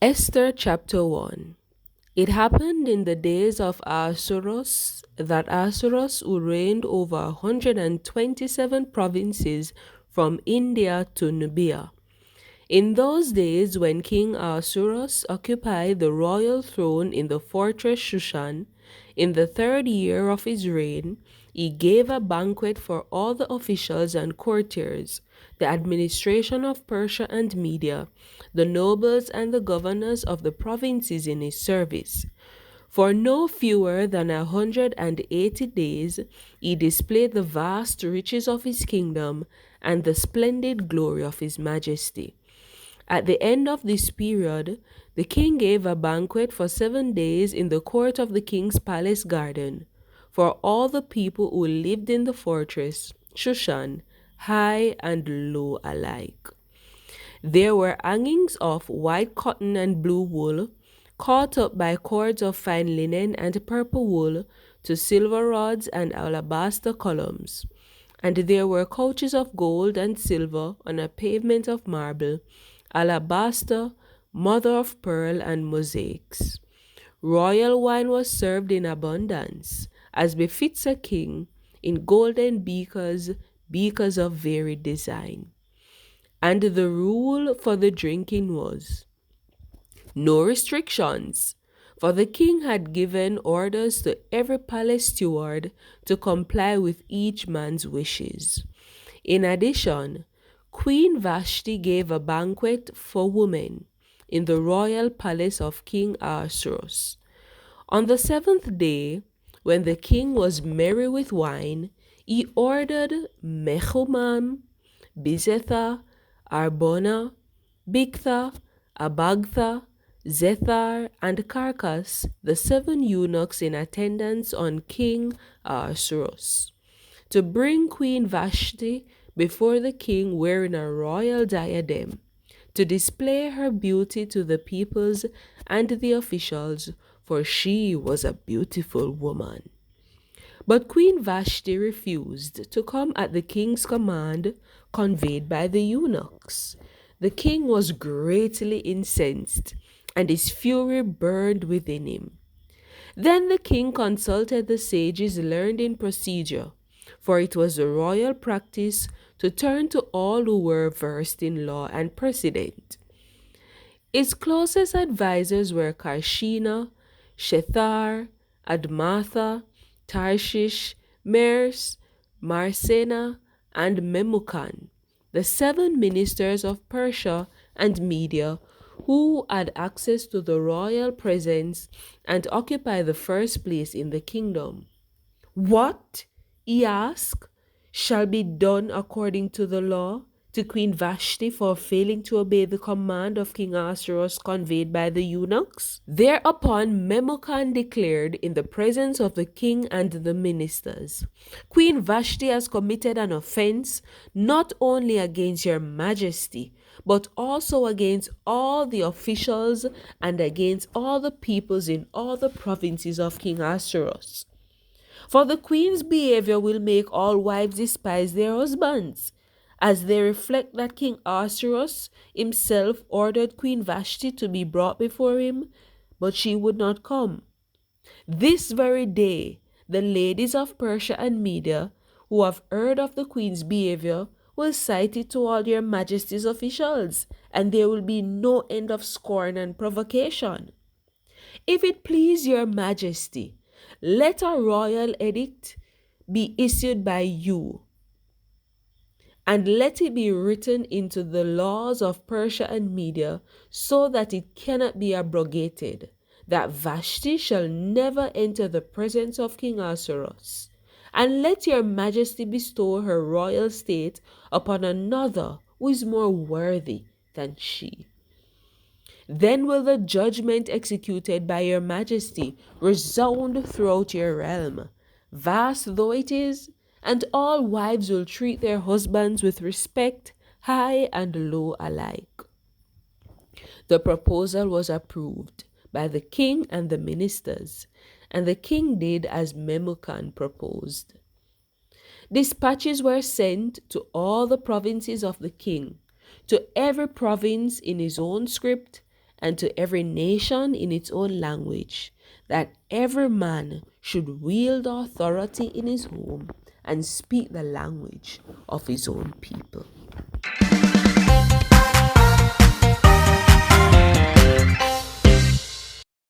Esther Chapter 1. It happened in the days of Ahasuerus that Ahasuerus, who reigned over 127 provinces from India to Nubia. In those days, when King Ahasuerus occupied the royal throne in the fortress Shushan, in the third year of his reign, he gave a banquet for all the officials and courtiers, the administration of Persia and Media, the nobles and the governors of the provinces in his service. For no fewer than 180 days he displayed the vast riches of his kingdom and the splendid glory of his majesty. At the end of this period, the king gave a banquet for 7 days in the court of the king's palace garden for all the people who lived in the fortress, Shushan, high and low alike. There were hangings of white cotton and blue wool, caught up by cords of fine linen and purple wool to silver rods and alabaster columns. And there were couches of gold and silver on a pavement of marble, alabaster, mother of pearl, and mosaics. Royal wine was served in abundance, as befits a king, in golden beakers, beakers of varied design. And the rule for the drinking was no restrictions, for the king had given orders to every palace steward to comply with each man's wishes. In addition, Queen Vashti gave a banquet for women in the royal palace of King Ahasuerus. On the seventh day, when the king was merry with wine, he ordered Mechumam, Bizetha, Arbona, Bigtha, Abagtha, Zethar, and Carcass, the 7 eunuchs in attendance on King Ahasuerus, to bring Queen Vashti before the king wearing a royal diadem, to display her beauty to the peoples and the officials, for she was a beautiful woman. But Queen Vashti refused to come at the king's command conveyed by the eunuchs. The king was greatly incensed, and his fury burned within him. Then the king consulted the sages learned in procedure, for it was the royal practice to turn to all who were versed in law and precedent. His closest advisers were Karshina, Shethar, Admatha, Tarshish, Mers, Marsena, and Memucan, the 7 ministers of Persia and Media who had access to the royal presence and occupy the first place in the kingdom. What, he asked, shall be done according to the law to Queen Vashti for failing to obey the command of King Ahasuerus conveyed by the eunuchs? Thereupon Memucan declared in the presence of the king and the ministers, Queen Vashti has committed an offense not only against your majesty, but also against all the officials and against all the peoples in all the provinces of King Ahasuerus. For the queen's behavior will make all wives despise their husbands, as they reflect that King Ahasuerus himself ordered Queen Vashti to be brought before him, but she would not come. This very day, the ladies of Persia and Media, who have heard of the queen's behavior, will cite it to all your majesty's officials, and there will be no end of scorn and provocation. If it please your majesty, let a royal edict be issued by you, and let it be written into the laws of Persia and Media, so that it cannot be abrogated, that Vashti shall never enter the presence of King Ahasuerus. And let your majesty bestow her royal state upon another who is more worthy than she. Then will the judgment executed by your majesty resound throughout your realm, vast though it is, and all wives will treat their husbands with respect, high and low alike. The proposal was approved by the king and the ministers, and the king did as Memucan proposed. Dispatches were sent to all the provinces of the king, to every province in his own script, and to every nation in its own language, that every man should wield authority in his home and speak the language of his own people.